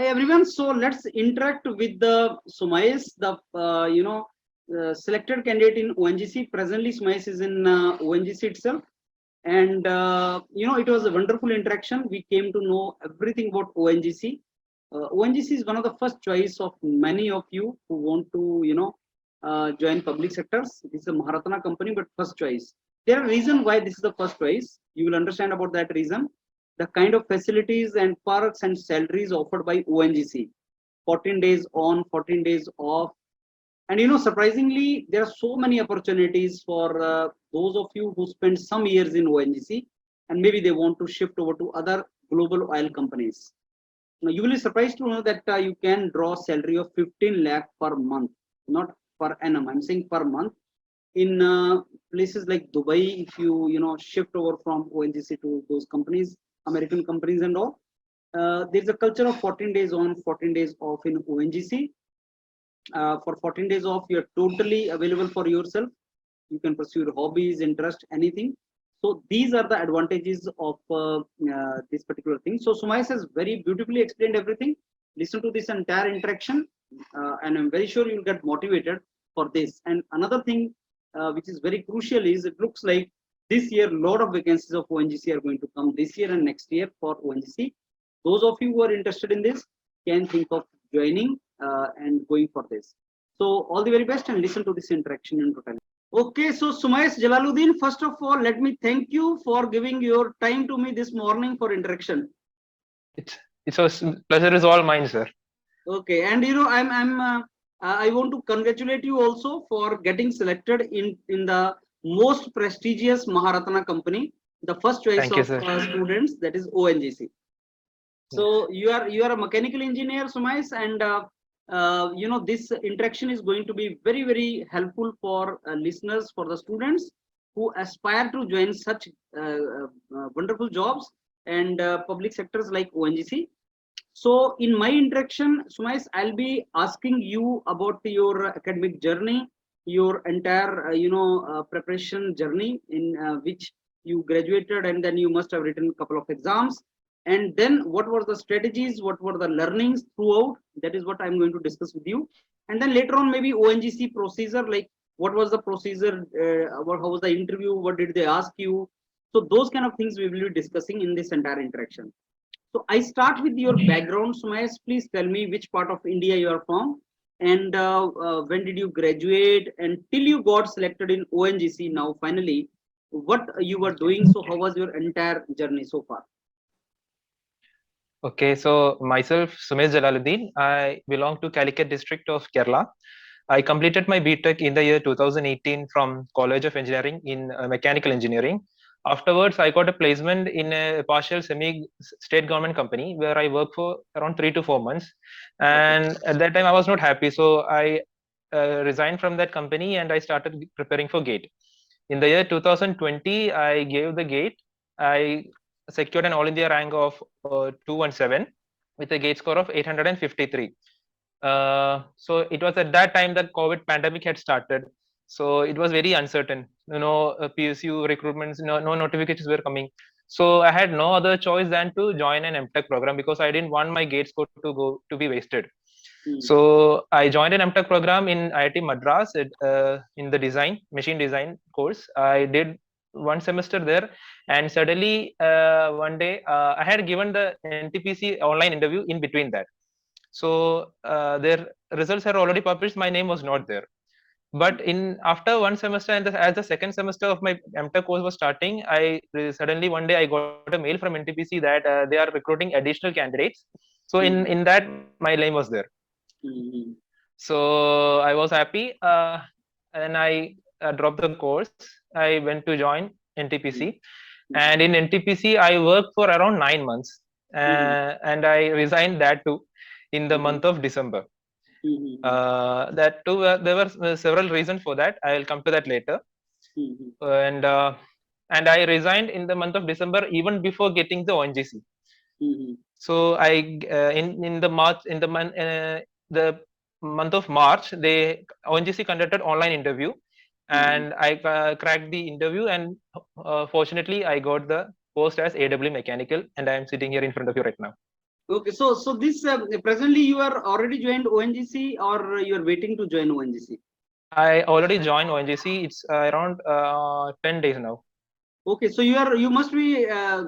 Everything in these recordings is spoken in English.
everyone. So let's interact with the Sumais, the selected candidate in ONGC. Presently, Sumais is in ONGC itself, and it was a wonderful interaction. We came to know everything about ONGC. ONGC is one of the first choice of many of you who want to join public sectors. This is a Maharatna company, but first choice. There are reasons why this is the first choice. You will understand about that reason. The kind of facilities and perks and salaries offered by ONGC, 14 days on, 14 days off. And surprisingly, there are so many opportunities for those of you who spend some years in ONGC and maybe they want to shift over to other global oil companies. Now, you will be surprised to know that you can draw salary of 15 lakh per month, not per annum. I'm saying per month. In places like Dubai, if you shift over from ONGC to those companies, American companies and all, there's a culture of 14 days on, 14 days off in ONGC. For 14 days off, you're totally available for yourself. You can pursue your hobbies, interest, anything. So these are the advantages of this particular thing. So Sumais has very beautifully explained everything. Listen to this entire interaction, and I'm very sure you'll get motivated for this. And another thing which is very crucial is it looks like this year, a lot of vacancies of ONGC are going to come this year and next year for ONGC. Those of you who are interested in this can think of joining and going for this. So all the very best and listen to this interaction in total. Okay, so Sumais Jalaluddin, first of all, let me thank you for giving your time to me this morning for interaction. It's a pleasure is all mine, sir. Okay, and I want to congratulate you also for getting selected in the most prestigious Maharatna company, the first choice of students, that is ONGC. So you are a mechanical engineer, Sumais, and this interaction is going to be very, very helpful for listeners, for the students who aspire to join such wonderful jobs and public sectors like ONGC. So in my interaction, Sumais, I'll be asking you about your academic journey, your entire preparation journey in which you graduated, and then you must have written a couple of exams. And then what were the strategies, what were the learnings throughout? That is what I'm going to discuss with you. And then later on, maybe ONGC procedure, like what was the procedure, how was the interview, what did they ask you? So those kind of things we will be discussing in this entire interaction. So I start with your background, Sumais. Please tell me which part of India you are from, and when did you graduate, and till you got selected in ONGC now finally, what you were doing. So how was your entire journey so far? Okay, so myself, Sumais Jalaluddin, I belong to Calicut district of Kerala. I completed my BTech in the year 2018 from College of Engineering in Mechanical Engineering. Afterwards, I got a placement in a partial semi-state government company where I worked for around 3 to 4 months. And at that time, I was not happy. So I resigned from that company and I started preparing for GATE. In the year 2020, I gave the GATE. I secured an all India rank of 217 with a GATE score of 853. So it was at that time that COVID pandemic had started. So it was very uncertain. PSU recruitments, no notifications were coming. So I had no other choice than to join an MTech program because I didn't want my GATE score to be wasted. So I joined an MTech program in IIT Madras in the machine design course. I did 1 semester there, and suddenly one day I had given the NTPC online interview in between that. So their results are already published. My name was not there. But after 1 semester and as the second semester of my MTech course was starting, suddenly one day I got a mail from NTPC that they are recruiting additional candidates. So in that my name was there. So I was happy, and I dropped the course. I went to join NTPC, and in NTPC I worked for around 9 months, and I resigned that too in the month of December. That too, there were several reasons for that. I will come to that later. And I resigned in the month of December even before getting the ONGC. So I in the month of March, ONGC conducted online interview, and I cracked the interview, and fortunately I got the post as AW Mechanical, and I am sitting here in front of you right now. Okay, so this presently you are already joined ONGC or you are waiting to join ONGC? I already joined ONGC. It's around 10 days now. Okay, so you must be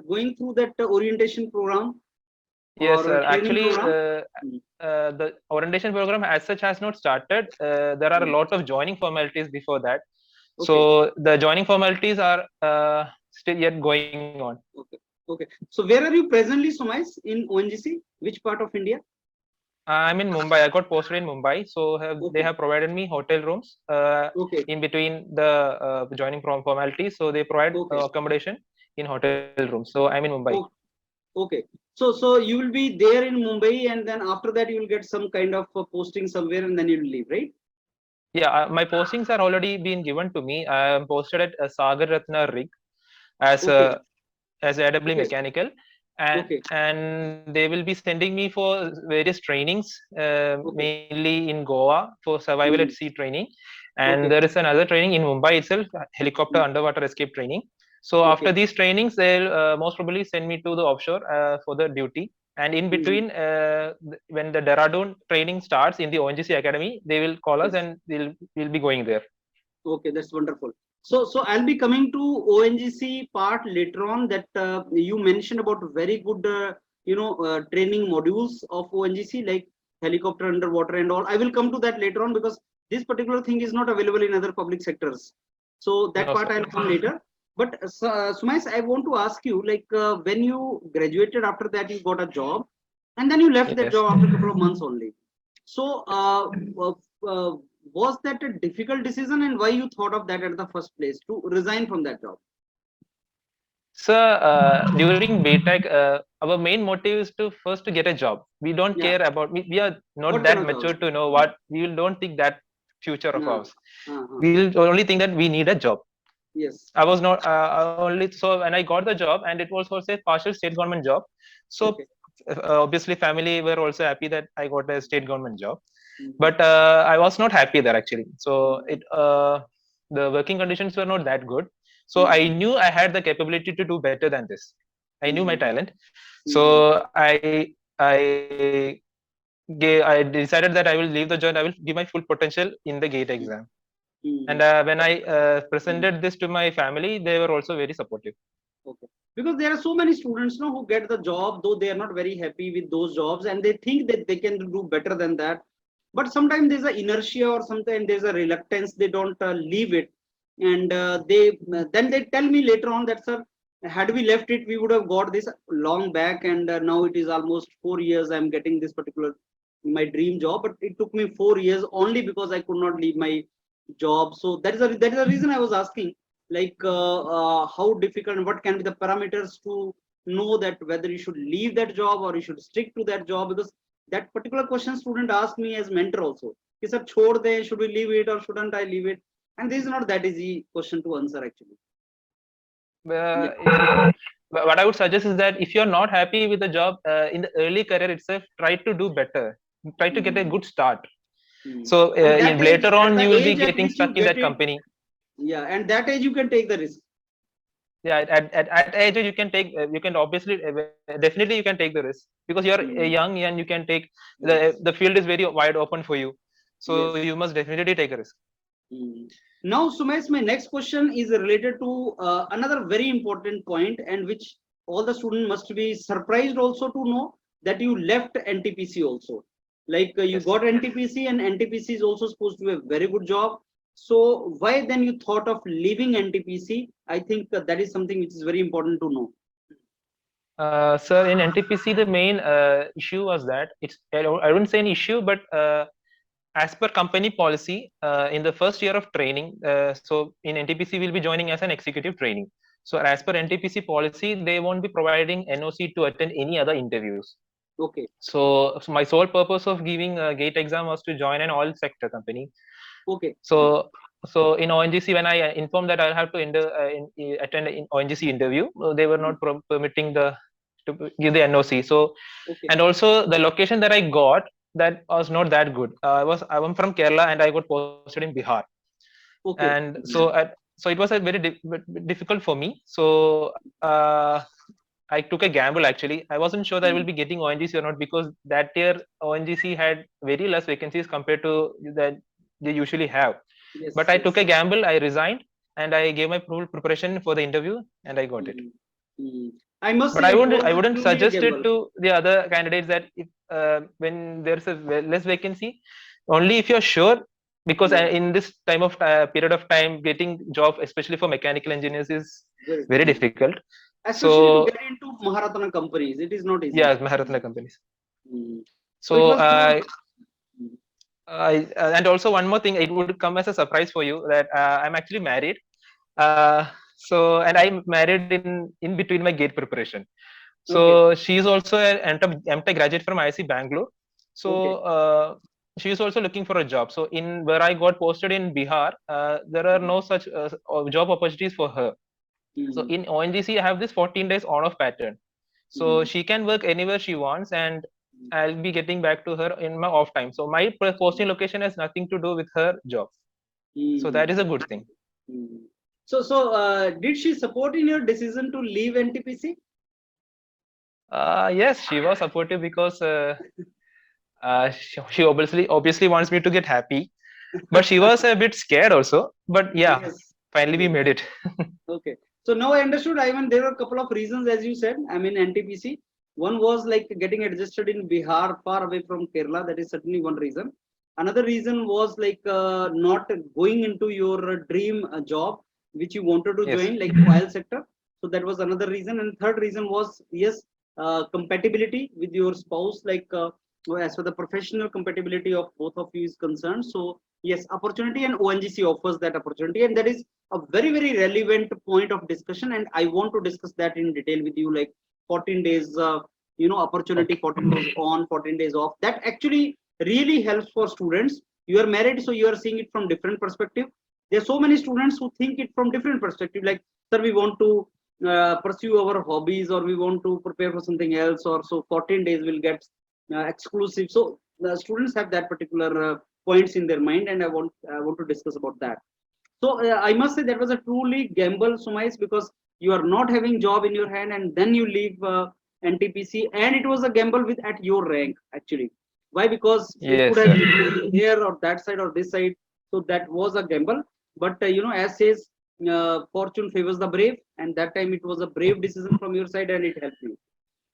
going through that orientation program Yes, or sir. training Actually, program. Mm. the orientation program as such has not started. There are a Mm. lot of joining formalities before that. Okay, So the joining formalities are still yet going on. okay, okay. So where are you presently, Sumais, in ONGC? Which part of India? I'm in Mumbai. I got posted in Mumbai, so they Okay, have provided me hotel rooms okay, in between the joining formalities. So they provide okay, accommodation in hotel rooms. So I'm in Mumbai. okay. Okay. So you will be there in Mumbai, and then after that you will get some kind of posting somewhere, and then you will leave, right? Yeah, my postings are already been given to me. I am posted at Sagar Ratna Rig as Okay, a as AW okay, mechanical, and okay, they will be sending me for various trainings, okay. mainly in Goa for survival at Mm, sea training, and okay, there is another training in Mumbai itself, helicopter mm, underwater escape training. So after okay. these trainings, they'll most probably send me to the offshore for the duty. And in Mm, between, when the Dehradun training starts in the ONGC Academy, they will call us yes. and we'll be going there. Okay, that's wonderful. So I'll be coming to ONGC part later on. That you mentioned about very good, training modules of ONGC like helicopter underwater and all. I will come to that later on because this particular thing is not available in other public sectors. So that No, part sir. I'll come later. But Sumais, I want to ask you, like when you graduated, after that you got a job, and then you left that Yes. job after a couple of months only. So, uh, uh, was that a difficult decision, and why you thought of that at the first place to resign from that job? So during BTech, our main motive is to first to get a job. We don't Yeah, care about we are not what kind that of job? mature to know what we will don't think that future of Uh, ours. uh, We will only think that we need a job. yes. I was not only so when I got the job and it was also a partial state government job. So Okay. obviously family were also happy that I got a state government job, Mhm. but I was not happy there actually. So Mhm. it the working conditions were not that good. So I Mhm. knew I had the capability to do better than this. I knew my Mhm. talent. Mhm. So I decided that I will leave the job. I will give my full potential in the gate exam. And Mhm. when I Mhm. presented this to my family, they were also very supportive. Okay. Because there are so many students now who get the job, though they are not very happy with those jobs, and they think that they can do better than that. But sometimes there's an inertia, or sometimes there's a reluctance. They don't leave it, and they then they tell me later on that, sir, had we left it, we would have got this long back, and now it is almost 4 years. I'm getting this particular my dream job, but it took me 4 years only because I could not leave my job. So that is the reason I was asking, like how difficult and what can be the parameters to know that whether you should leave that job or you should stick to that job, because that particular question student asked me as mentor also. He said, chhod de, should we leave it or shouldn't I leave it? And this is not that easy question to answer actually. Yeah. What I would suggest is that if you're not happy with the job in the early career itself, try to do better. Try to get a Mm, good start. mm. So And that age, later at on, the you will be age at getting which stuck you in get that it, company. yeah, and that age you can take the risk. Yeah, at age you can take, you can obviously definitely you can take the risk because you're Mm, young and you can take yes, the field is very wide open for you. So yes. you must definitely take a risk. Mm. Now, Sumesh, my next question is related to another very important point, and which all the students must be surprised also to know that you left NTPC also. Like you Yes. got NTPC, and NTPC is also supposed to be a very good job. So, why then you thought of leaving NTPC? I think that is something which is very important to know. Sir, in NTPC, the main issue was that I wouldn't say an issue, but as per company policy, in the first year of training, so in NTPC, we'll be joining as an executive training. So as per NTPC policy, they won't be providing NOC to attend any other interviews. Okay, So my sole purpose of giving a GATE exam was to join an all sector company. okay, So so in ONGC, when I informed that I'll have to attend an ONGC interview, they were mm, not permitting to give the NOC. So okay, and also the location that I got that was not that good. I'm from Kerala and I got posted in Bihar, okay. and so it was a very difficult for me. So I took a gamble actually. I wasn't sure that I will be getting ONGC or not because that year ONGC had very less vacancies compared to that they usually have. Yes, But I yes. took a gamble. I resigned and I gave my full preparation for the interview and I got it. Mm, mm. I must But say it was I wouldn't truly a suggest it gamble. to the other candidates that if, when there's a less vacancy, only if you're sure, because Yeah, in this time of period of time, getting job, especially for mechanical engineers, is very very true. difficult. Especially to So get into Maharatna companies, it is not easy. yeah, Maharatna companies. Mm. So it So was true. Mm. and also one more thing, it would come as a surprise for you that I'm actually married. Uh, so and I'm married in between my gate preparation. Okay, So she is also an MTech graduate from IIC Bangalore. So okay. she is also looking for a job. So in where I got posted in Bihar, there are no such job opportunities for her. So Mm. in ONGC, I have this 14 days on-off pattern. So Mm. she can work anywhere she wants, and I'll be getting back to her in my off time. So my posting location has nothing to do with her job. So that Mm. is a good thing. Mm. So, did she support in your decision to leave NTPC? Yes, she was supportive because she obviously wants me to get happy, but she was a bit scared also. But yeah, Yes, finally we yes. made it. Okay. So now I understood. I mean, there were a couple of reasons, as you said. I mean, NTPC. One was like getting adjusted in Bihar, far away from Kerala. That is certainly one reason. Another reason was like not going into your dream job, which you wanted to Yes, join, like oil sector. So that was another reason. And third reason was yes, compatibility with your spouse, like well, as for the professional compatibility of both of you is concerned. So yes, opportunity, and ONGC offers that opportunity, and that is a very very relevant point of discussion, and I want to discuss that in detail with you, like 14 days opportunity, okay. 14 days on, 14 days off. That actually really helps for students. You are married, so you are seeing it from different perspective. There are so many students who think it from different perspective, like, sir, we want to pursue our hobbies, or we want to prepare for something else, or so 14 days will get exclusive. So the students have that particular points in their mind, and I want to discuss about that. So I must say that was a truly gamble, Sumais, because you are not having job in your hand, and then you leave NTPC, and it was a gamble with at your rank actually. Why? Because it could Yes, have sir. been here or that side or this side. So that was a gamble. But as says, fortune favors the brave, and that time it was a brave decision from your side, and it helped you.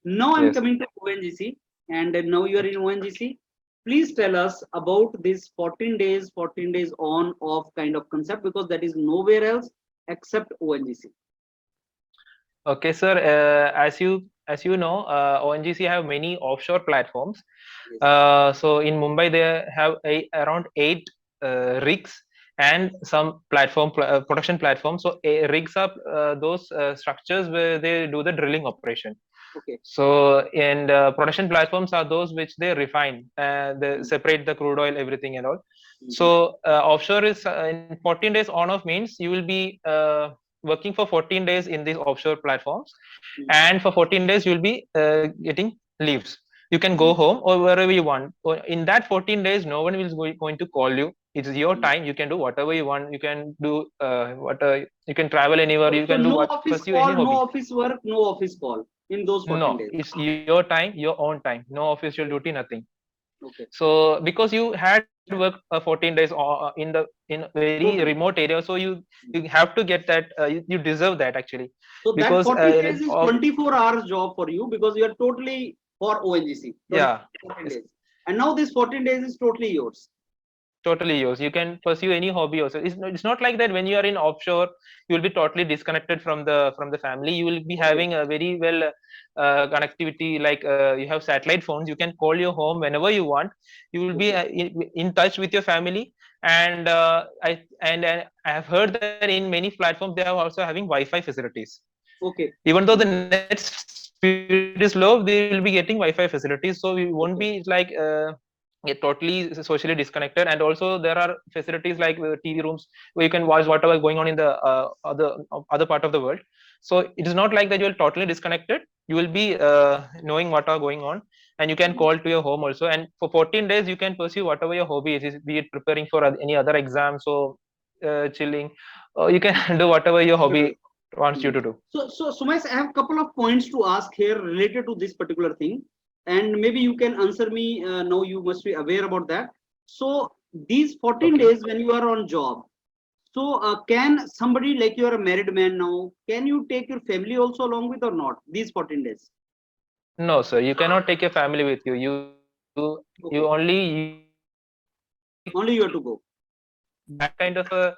Now I'm Yes. coming to ONGC, and now you are in ONGC. Please tell us about this 14 days on off kind of concept, because that is nowhere else except ONGC. Okay, sir. As you know, ONGC have many offshore platforms. Yes. So in Mumbai, they have around 8 rigs and some production platforms. So rigs are those structures where they do the drilling operation. Okay. So and production platforms are those which they refine, they Mm. separate the crude oil, everything and all. Mhm. So offshore is in 14 days on off means you will be working for 14 days in these offshore platforms, Mm. and for 14 days you'll be getting leaves. You can go Mm. home or wherever you want. Or in that 14 days, no one is going to call you. It's your Mm. time. You can do whatever you want. You can do what you can travel anywhere. So, You so can do no what office pursue any call, no hobby. office work, no office call in those 14 No, days. it's your time, your own time. No official duty, nothing. Okay. So because you had worked 14 days in very remote Totally. area, so you have to get that. You deserve that actually, So that because 14 days is 24 hours job for you, because you are totally for ONGC. yeah, 14 it's days. And now this 14 days is totally yours. totally yours. You can pursue any hobby also. It's not like that when you are in offshore, you will be totally disconnected from the family. You will be Okay. having a very well connectivity. Like you have satellite phones. You can call your home whenever you want. You will be Okay. in touch with your family. And I have heard that in many platforms they are also having Wi-Fi facilities. Okay. Even though the net speed is low, they will be getting Wi-Fi facilities, so we won't be like totally socially disconnected. And also there are facilities like TV rooms where you can watch whatever is going on in the other part of the world. So it is not like that you will totally disconnected. You will be knowing what are going on, and you can Mm. call to your home also. And for 14 days you can pursue whatever your hobby is, be it preparing for any other exam, so chilling, or you can do whatever your hobby wants you to do. So Sumais, I have a couple of points to ask here related to this particular thing, and maybe you can answer me. Now you must be aware about that. So these 14 Okay. days when you are on job, so can somebody, like you are a married man now, can you take your family also along with or not? These 14 days. No, sir, you cannot take your family with you. You Okay. only you Only you have to go. that kind of a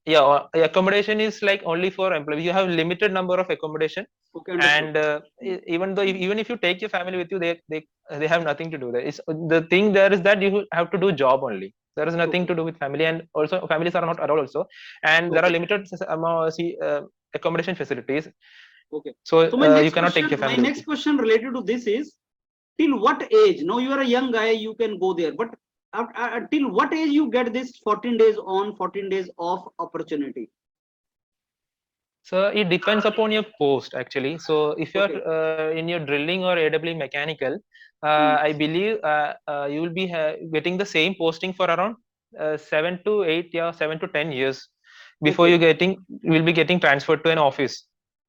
yeah accommodation is like only for employees. You have limited number of accommodation, Okay, understood. and even though even if you take your family with you, they have nothing to do there. It's the thing there is that you have to do job only. There is nothing Okay. to do with family, and also families are not allowed also, and there are Okay. limited amount accommodation facilities. Okay. So So my you next cannot take question, your family with you. related to this is, till what age? Now you are a young guy, you can go there, but till what age you get this 14 days on, 14 days off opportunity? So it depends upon your post actually. So if you're Okay. in your drilling or AW mechanical, Hmm. I believe you will be getting the same posting for around 7 to 8, yeah, 7 to 10 years before Okay. you will be getting transferred to an office.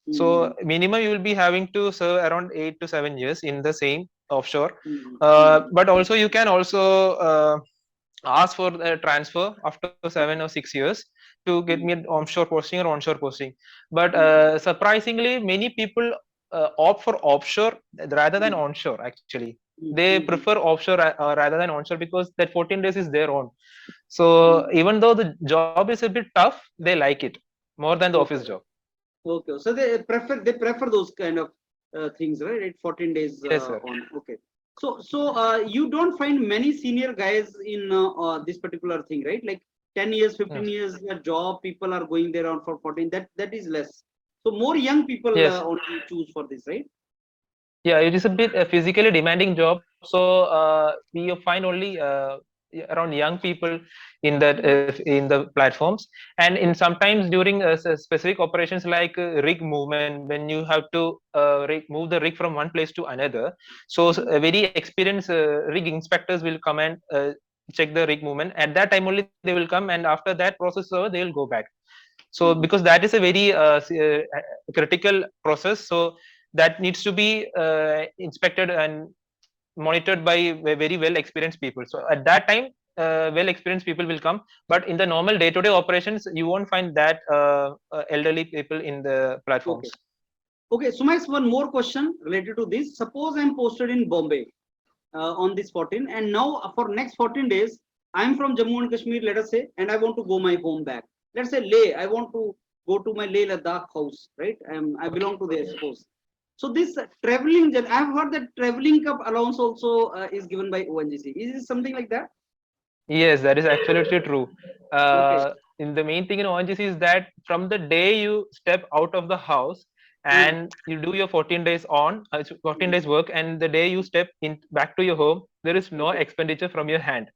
Hmm. So minimum you will be having to serve around 8 to 7 years in the same offshore. Hmm. Hmm. But also you can also ask for a transfer after 7 or 6 years to get me Hmm. an offshore posting or onshore posting. But Hmm. surprisingly, many people opt for offshore rather than Hmm. onshore. Actually, Hmm. they Hmm. prefer offshore rather than onshore because that 14 days is their own. Hmm. So even though the job is a bit tough, they like it more than the office Okay. job. Okay. So they prefer those kind of things, right? 14 days Yes, sir. on. Okay. So you don't find many senior guys in this particular thing, right? Like 10 years, Yes. 15 years a job, people are going there on for 14. That is less. So more young people Yes. only choose for this, right? Yeah, it is a bit physically demanding job. So we find only around young people in the platforms, and in sometimes during specific operations like rig movement, when you have to move the rig from one place to another. So Hmm. very experienced rig inspectors will come and check the rig movement. At that time only they will come, and after that process over, they will go back. So Hmm. because that is a very critical process, so that needs to be inspected and monitored by very well experienced people. So at that time well experienced people will come, but in the normal day-to-day operations you won't find that elderly people in the Okay. platforms. Okay. So my one more question related to this. Suppose I'm posted in Bombay on this 14, and now for next 14 days I'm from Jammu and Kashmir, let us say, and I want to go my home back. Let's say Leh, I want to go to my Leh Ladakh house, right? I Okay. belong to there, suppose. So this traveling, I've heard that traveling cup allowance also is given by ONGC. Is it something like that? Yes, that is absolutely true. Okay. In the main thing in ONGC is that from the day you step out of the house Uh, and you do your 14 days 14 days work, and the day you step in back to your home, there is no okay. expenditure from your hand.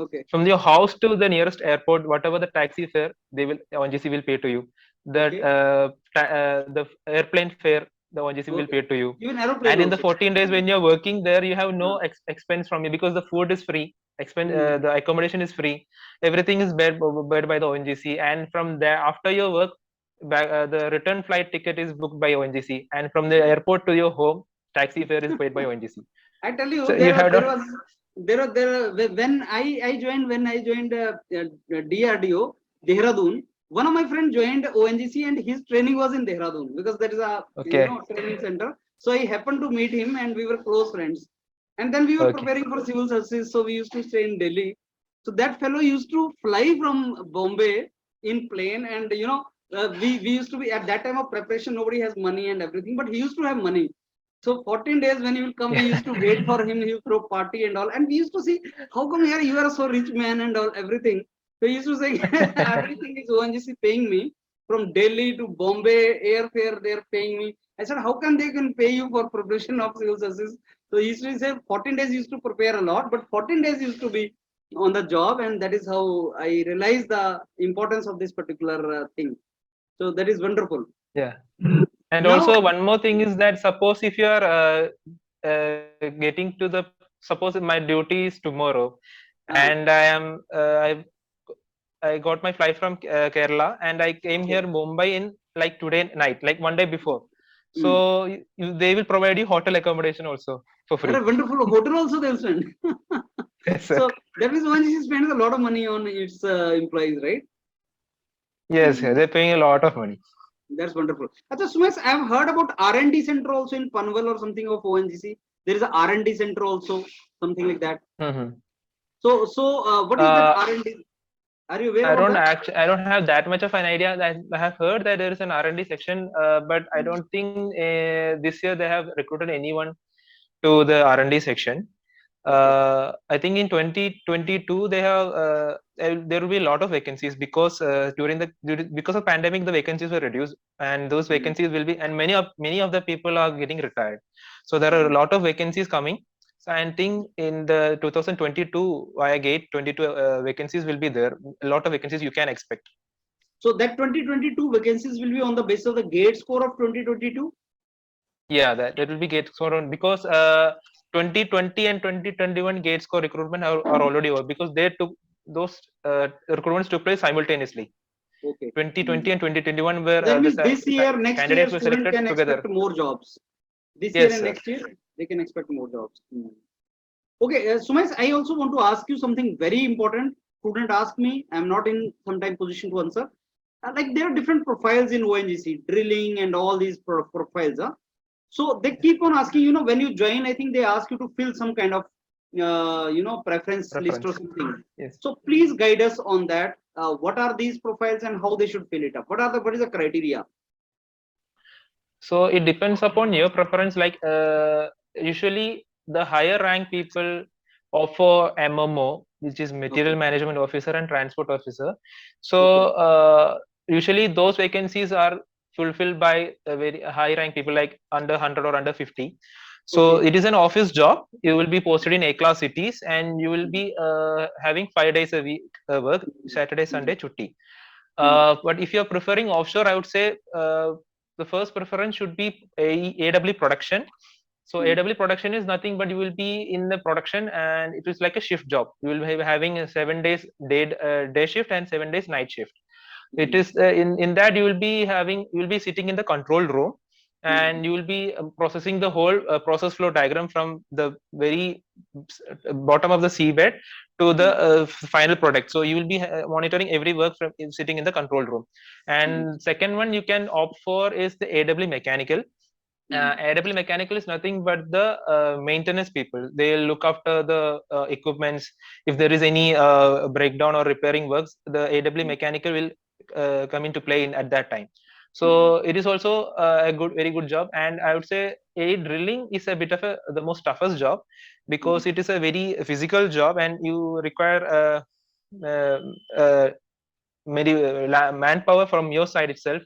Okay. From your house to the nearest airport, whatever the taxi fare, they will ONGC will pay to you. That Okay. the airplane fare, the ONGC will Okay. pay to you. Even aeroplane And in the also. 14 days when you're working there, you have no expense from you because the food is free, Hmm. the accommodation is free, everything is paid by the ONGC. And from there, after your work, the return flight ticket is booked by ONGC, and from the airport to your home, taxi fare is paid by ONGC. I tell you, So you have there not. was when I joined DRDO Dehradun. One of my friends joined ONGC and his training was in Dehradun because there is a Okay. training center. So I happened to meet him and we were close friends. And then we were Okay. preparing for civil services, so we used to stay in Delhi. So that fellow used to fly from Bombay in plane, and we used to be at that time of preparation. Nobody has money and everything, but he used to have money. So 14 days when he will come, we used to wait for him. He used to throw party and all, and we used to see how come here you are so rich man and all everything. So he used to say everything is ONGC paying me from Delhi to Bombay airfare. They are paying me. I said, how come they can pay you for preparation of civil services? So he used to say 14 days used to prepare a lot, but 14 days used to be on the job, and that is how I realized the importance of this particular thing. So that is wonderful. Yeah. And Now, also one more thing is that suppose if you are getting to the suppose my duty is tomorrow, uh, and I got my flight from Kerala, and I came okay, here Mumbai in like today night, like one day before. So they will provide you hotel accommodation also for free. Wonderful. Hotel also they'll spend. Yes, sir. So that means ONGC spends a lot of money on its employees, right? Yes, they're paying a lot of money. That's wonderful. Achha, Sumesh, I've heard about R&D center also in Panvel or something of ONGC. There is a R&D center also, something like that. So what is that R&D? Are you aware about that? I don't have that much of an idea. That I have heard that there is an R&D section, but I don't think this year they have recruited anyone to the R&D section. I think in 2022 they have there will be a lot of vacancies because because of pandemic the vacancies were reduced, and those vacancies will be, and many of the people are getting retired. So there are a lot of vacancies coming. So I think in the 2022 via gate 22 vacancies will be there. A lot of vacancies you can expect. So that 2022 vacancies will be on the basis of the gate score of 2022. Yeah, that will be gate score on, because 2020 and 2021 gate score recruitment are already over, because they took those recruitments took place simultaneously. Okay. 2020 and 2021 where That means this year, next year, candidates were student selected can together. expect more jobs. This Yes, year and sir. next year, they can expect more jobs. Okay, Sumais, I also want to ask you something very important. Student ask me, I'm not in sometime position to answer. Like there are different profiles in ONGC, drilling and all these profiles. So they keep on asking, you know, when you join, I think they ask you to fill some kind of, you know, preference list or something. Yes. So please guide us on that. What are these profiles and how they should fill it up? What is the criteria? So it depends upon your preference. Like usually the higher rank people offer MMO, which is Material Management Officer and Transport Officer. So usually those vacancies are fulfilled by very high rank people, like under 100 or under 50. So it is an office job. You will be posted in A-class cities, and you will be having 5 days a week work, Saturday, Sunday, chutti. But if you're preferring offshore, I would say the first preference should be AW production. So AW production is nothing but you will be in the production, and it is like a shift job. You will be having a 7 days day shift and 7 days night shift. It is in that you will be sitting in the control room, and you will be processing the whole process flow diagram from the very bottom of the seabed to the final product. So you will be monitoring every work from sitting in the control room. And second one you can opt for is the AW mechanical. AW mechanical is nothing but the maintenance people. They look after the equipments. If there is any breakdown or repairing works, the AW mechanical will come into play at that time. So it is also a very good job. And I would say drilling is a bit of the most toughest job, because it is a very physical job, and you require manpower from your side itself.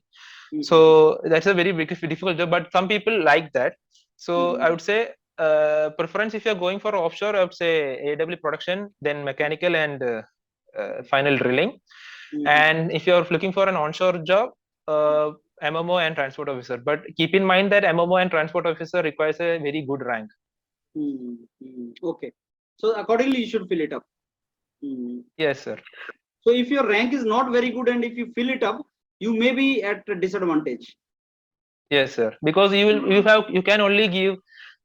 So that's a very difficult job, but some people like that. So I would say preference, if you're going for offshore, I would say AW production, then mechanical, and final drilling. And if you're looking for an onshore job, MMO and transport officer. But keep in mind that MMO and transport officer requires a very good rank. Okay, so accordingly you should fill it up. Yes, sir. So if your rank is not very good and if you fill it up, you may be at a disadvantage. Yes, sir. Because you can only give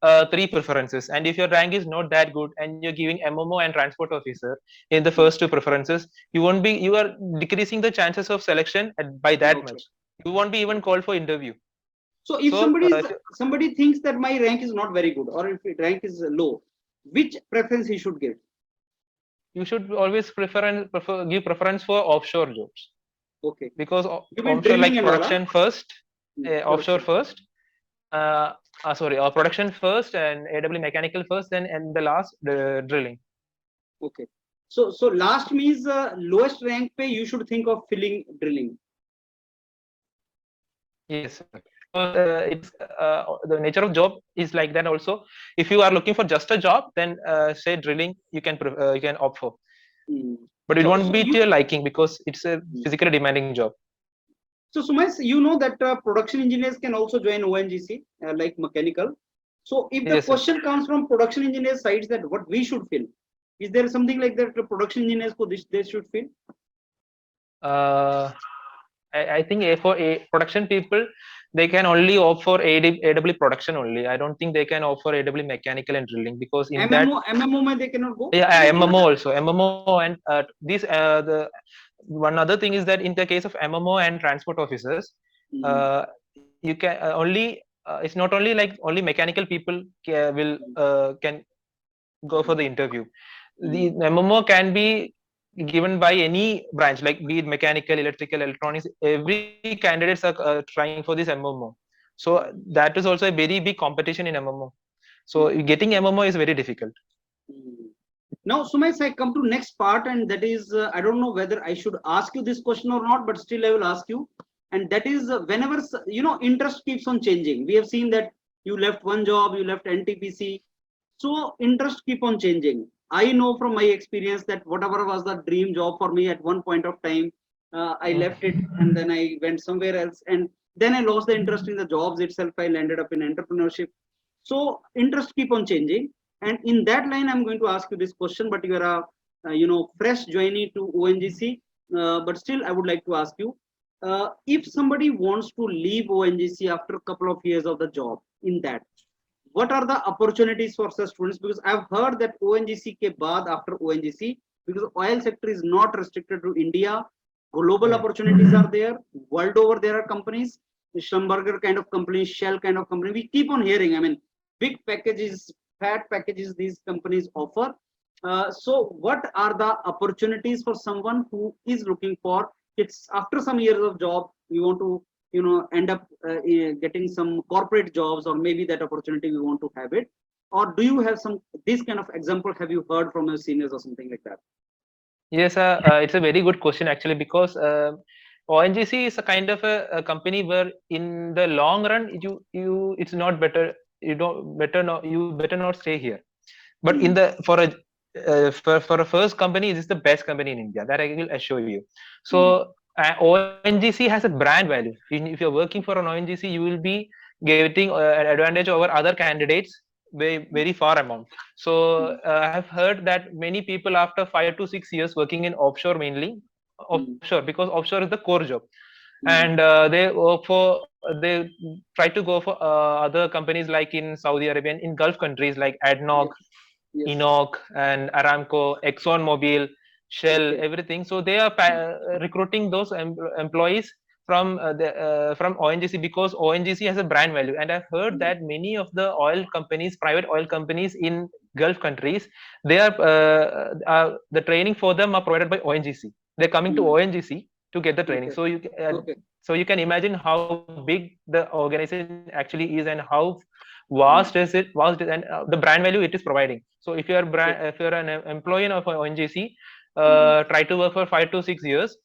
3 preferences, and if your rank is not that good and you're giving MMO and transport officer in the first 2 preferences, you are decreasing the chances of selection by that much. You won't be even called for interview. So if somebody thinks that my rank is not very good, or if rank is low, which preference he should give? You should always give preference for offshore jobs. Okay. Because offshore, like production first, offshore first. Production first, and AW mechanical first, and the last drilling. Okay. So last means lowest rank pay you should think of filling drilling. Yes, sir. It's the nature of job is like that also. If you are looking for just a job, then say drilling you can opt for. But it won't be to your liking, because it's a physically demanding job. So Sumais, you know that production engineers can also join ONGC like mechanical. So if the question comes from production engineers sides that what we should fill, is there something like that the production engineers they should fill? I think for production people, they can only offer AW production only. I don't think they can offer AW mechanical and drilling, because in that, MMO mein they cannot go. yeah, MMO also, MMO, and the one other thing is that in the case of MMO and transport officers, you can it's not only like only mechanical people can go for the interview. The MMO can be given by any branch, like be it mechanical, electrical, electronics. Every candidates are trying for this MMO. So that is also a very big competition in MMO. So getting MMO is very difficult. Now, Sumais, I come to next part, and that is, I don't know whether I should ask you this question or not, but still I will ask you. And that is, whenever, interest keeps on changing. We have seen that you left one job, you left NTPC. So interest keep on changing. I know from my experience that whatever was the dream job for me at one point of time, I left it and then I went somewhere else. And then I lost the interest in the jobs itself. I landed up in entrepreneurship. So interest keep on changing. And in that line, I'm going to ask you this question, but you are a fresh joinee to ONGC. But still, I would like to ask you, if somebody wants to leave ONGC after a couple of years of the job in that, what are the opportunities for such students? Because I've heard that ONGC ke baad after ONGC, because oil sector is not restricted to India, global opportunities are there, world over there are companies, Schlumberger kind of company, Shell kind of company. We keep on hearing, I mean, big packages, fat packages these companies offer. So what are the opportunities for someone who is looking for, it's after some years of job, we want to end up getting some corporate jobs, or maybe that opportunity we want to have it? Or do you have some this kind of example, have you heard from your seniors or something like that? Yes, it's a very good question actually, because ONGC is a kind of a company where in the long run it's not better, you better not stay here. But in the for a first company, this is the best company in India, that I will assure you. So ONGC has a brand value. If you're working for an ONGC, you will be getting an advantage over other candidates very far amount. So I have heard that many people after 5 to 6 years working in offshore, mainly offshore, because offshore is the core job, and they try to go for other companies like in Saudi Arabia, in Gulf countries like ADNOC, Enoch, and Aramco, Exxon Mobil, Shell, everything. So they are recruiting those employees from ONGC, because ONGC has a brand value. And I've heard that many of the oil companies, private oil companies in Gulf countries, they are the training for them are provided by ONGC. They're coming to ONGC to get the training. So you can imagine how big the organization actually is, and how vast is it, and the brand value it is providing. So if you're an employee of ONGC, try to work for 5 to 6 years,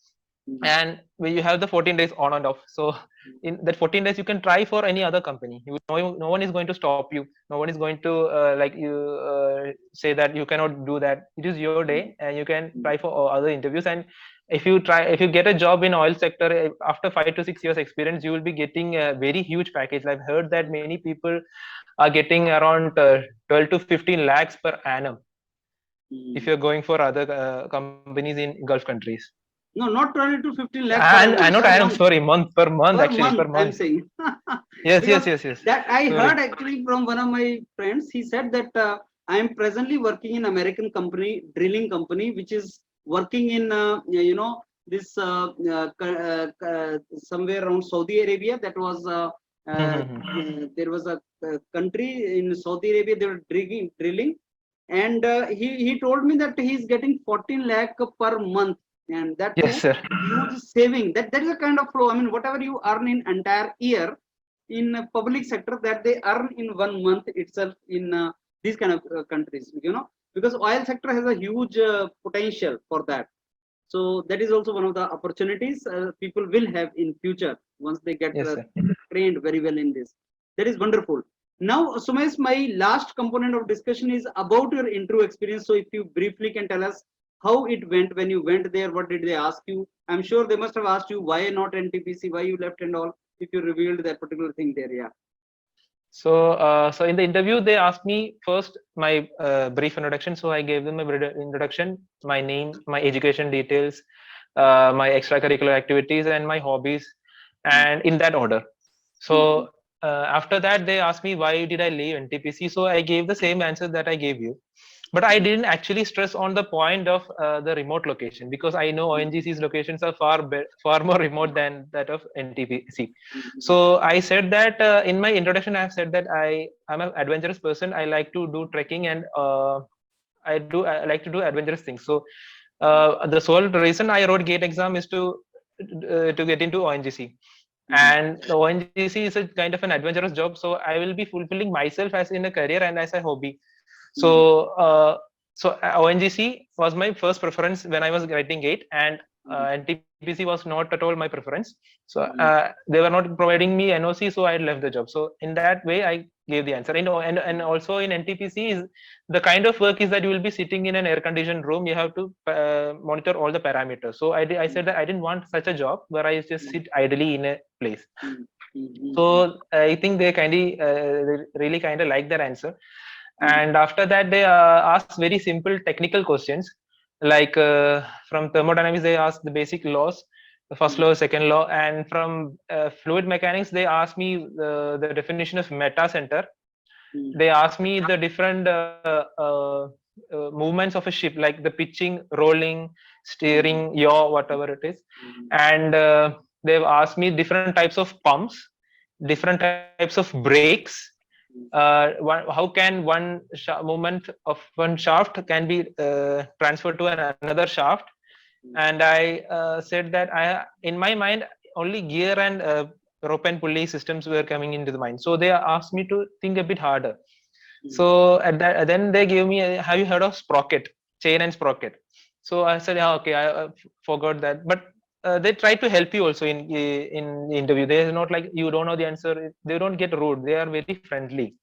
and when you have the 14 days on and off, so in that 14 days you can try for any other company. No one is going to stop you, no one is going to say that you cannot do that. It is your day, and you can try for other interviews. And if you get a job in oil sector after 5 to 6 years experience, you will be getting a very huge package. I've heard that many people are getting around 12 to 15 lakhs per annum if you're going for other companies in Gulf countries. No, not 12 to 15 lakhs. And not annum, sorry, per month actually, per month. I'm saying. Yes. That I heard actually from one of my friends. He said that I am presently working in American company, drilling company, which is working in this somewhere around Saudi Arabia. That was there was a country in Saudi Arabia. They were drilling, and he told me that he's getting 14 lakh per month. And that yes, sir. huge saving. That is a kind of flow. I mean, whatever you earn in entire year in public sector, that they earn in 1 month itself in these kind of countries. Because oil sector has a huge potential for that. So that is also one of the opportunities people will have in future once they get trained very well in this. That is wonderful. Now, Sumais, my last component of discussion is about your interview experience. So if you briefly can tell us how it went when you went there, what did they ask you? I'm sure they must have asked you why not NTPC, why you left and all, if you revealed that particular thing there. Yeah. So in the interview, they asked me first my brief introduction. So I gave them a introduction, my name, my education details, my extracurricular activities and my hobbies, and in that order. So after that, they asked me why did I leave NTPC. So I gave the same answer that I gave you, but I didn't actually stress on the point of the remote location, because I know ONGC's locations are far more remote than that of NTPC. So I said that in my introduction, I have said that I'm an adventurous person. I like to do trekking, and I like to do adventurous things. So the sole reason I wrote GATE exam is to get into ONGC. And the ONGC is a kind of an adventurous job, so I will be fulfilling myself as in a career and as a hobby. So ONGC was my first preference when I was writing GATE, and NTPC was not at all my preference. So they were not providing me NOC, so I left the job. So in that way, I gave the answer. And also in NTPC, is the kind of work is that you will be sitting in an air-conditioned room. You have to monitor all the parameters. So I said that I didn't want such a job where I just sit idly in a place. So I think they really kind of like that answer. And after that, they asked very simple technical questions, like from thermodynamics, they asked the basic laws, the first law, second law, and from fluid mechanics, they asked me the definition of meta center. They asked me the different movements of a ship, like the pitching, rolling, steering, yaw, whatever it is. And they've asked me different types of pumps, different types of brakes. How can one movement of one shaft can be transferred to another shaft? And I said that in my mind, only gear and rope and pulley systems were coming into the mind. So they asked me to think a bit harder. So at that, then they gave me, have you heard of sprocket, chain and sprocket? So I said, yeah, okay, I forgot that. But they try to help you also in the interview. They're not like you don't know the answer. They don't get rude. They are very friendly.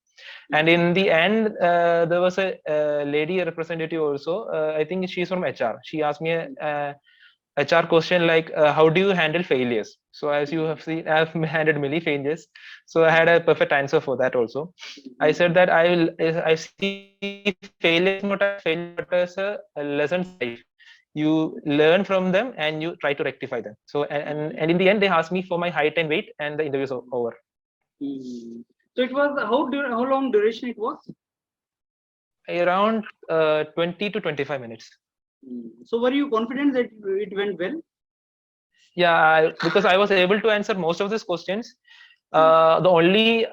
And in the end, there was a lady representative also. I think she's from HR. She asked me a HR question like, how do you handle failures? So as you have seen, I've handled many failures. So I had a perfect answer for that also. I said that I see failures not as failure, but as lessons in life. You learn from them and you try to rectify them. So and in the end, they asked me for my height and weight, and the interview is over. So it was how long duration it was? Around 20 to 25 minutes. So were you confident that it went well? Yeah, because I was able to answer most of these questions. The only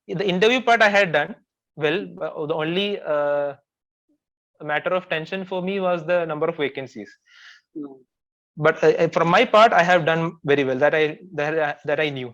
the interview part I had done well. The only matter of tension for me was the number of vacancies. But from my part, I have done very well. That I knew.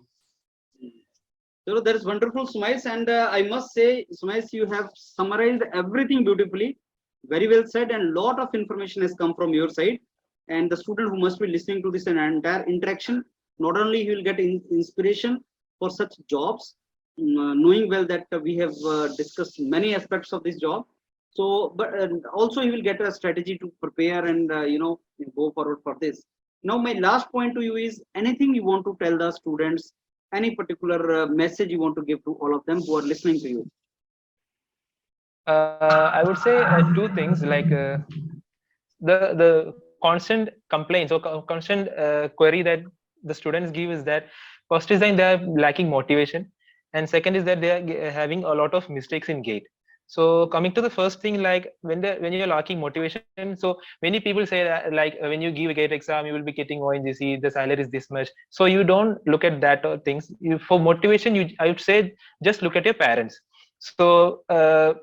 So that is wonderful, Sumais, and I must say, Sumais, you have summarized everything beautifully, very well said, and a lot of information has come from your side. And the student who must be listening to this entire interaction, not only he will get inspiration for such jobs, knowing well that we have discussed many aspects of this job. So, but also he will get a strategy to prepare and go forward for this. Now, my last point to you is anything you want to tell the students, any particular message you want to give to all of them who are listening to you? I would say two things, like the constant complaints or constant query that the students give is that first is that they are lacking motivation, and second is that they are having a lot of mistakes in GATE. So coming to the first thing, like when you're lacking motivation, so many people say that like when you give a GATE exam, you will be getting ONGC, the salary is this much. So you don't look at that things. For motivation, I would say just look at your parents. So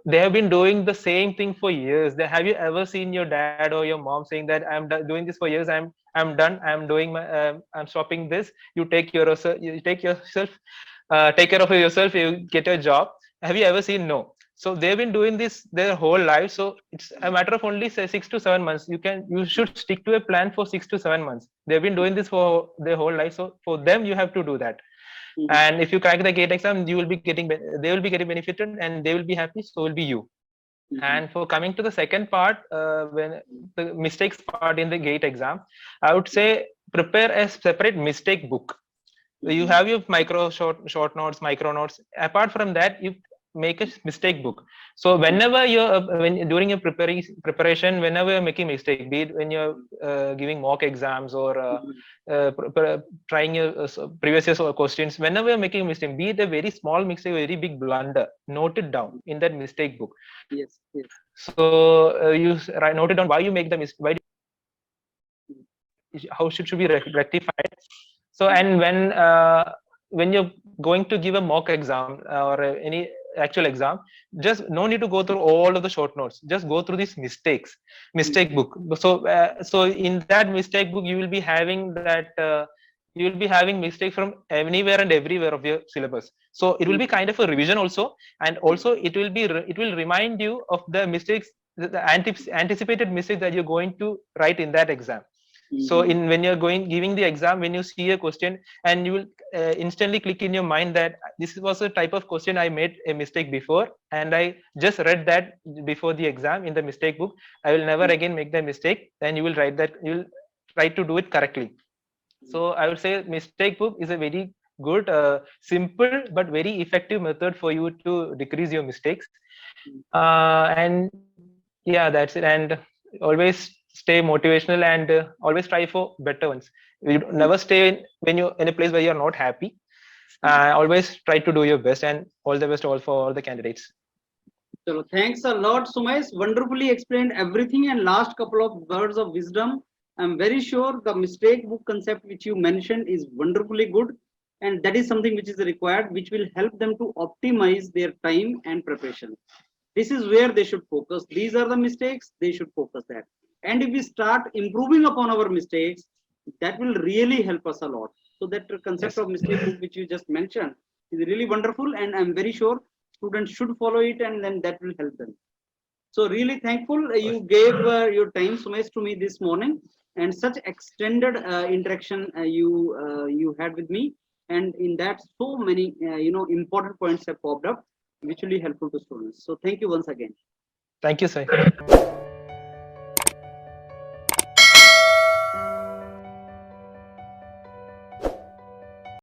they have been doing the same thing for years. Have you ever seen your dad or your mom saying that I'm doing this for years? I'm done. I'm doing my. I'm stopping this. You take yourself. You take yourself. Take care of yourself. You get a job. Have you ever seen? No. So they've been doing this their whole life. So it's a matter of only say 6 to 7 months. You should stick to a plan for 6 to 7 months. They've been doing this for their whole life. So for them, you have to do that. And if you crack the GATE exam, they will be getting benefited, and they will be happy. So will be you. And for coming to the second part, when the mistakes part in the GATE exam, I would say prepare a separate mistake book. You have your short notes, micro notes. Apart from that, make a mistake book. So whenever you're when during your preparation, whenever you're making mistake, be it when you're giving mock exams or trying your previous year's questions, whenever you're making a mistake, be it a very small mistake or very big blunder, note it down in that mistake book. Yes. So you note it down why you make the mistake, how should be rectified. So and when you're going to give a mock exam or any actual exam, just no need to go through all of the short notes, just go through these mistake book. So in that mistake book you will be having that you will be having mistakes from anywhere and everywhere of your syllabus. So it will be kind of a revision also, and also it will remind you of the mistakes, the anticipated mistakes that you're going to write in that exam. So when you're giving the exam, when you see a question, and you will instantly click in your mind that this was a type of question I made a mistake before, and I just read that before the exam in the mistake book. I will never again make that mistake. Then you will write that, you will try to do it correctly. So I would say mistake book is a very good, simple but very effective method for you to decrease your mistakes. And yeah, that's it. And always stay motivational, and always try for better ones. You never stay when you're in a place where you're not happy. Always try to do your best, and all the best for all the candidates. So thanks a lot, Sumais. Wonderfully explained everything, and last couple of words of wisdom. I'm very sure the mistake book concept which you mentioned is wonderfully good, and that is something which is required, which will help them to optimize their time and preparation. This is where they should focus. These are the mistakes, they should focus that. And if we start improving upon our mistakes, that will really help us a lot. So that concept of mistake book which you just mentioned is really wonderful, and I'm very sure students should follow it, and then that will help them. So really thankful you gave your time, Sumais, to me this morning, and such extended interaction you had with me, and in that so many important points have popped up, which will be helpful to students. So thank you once again. Thank you, sir.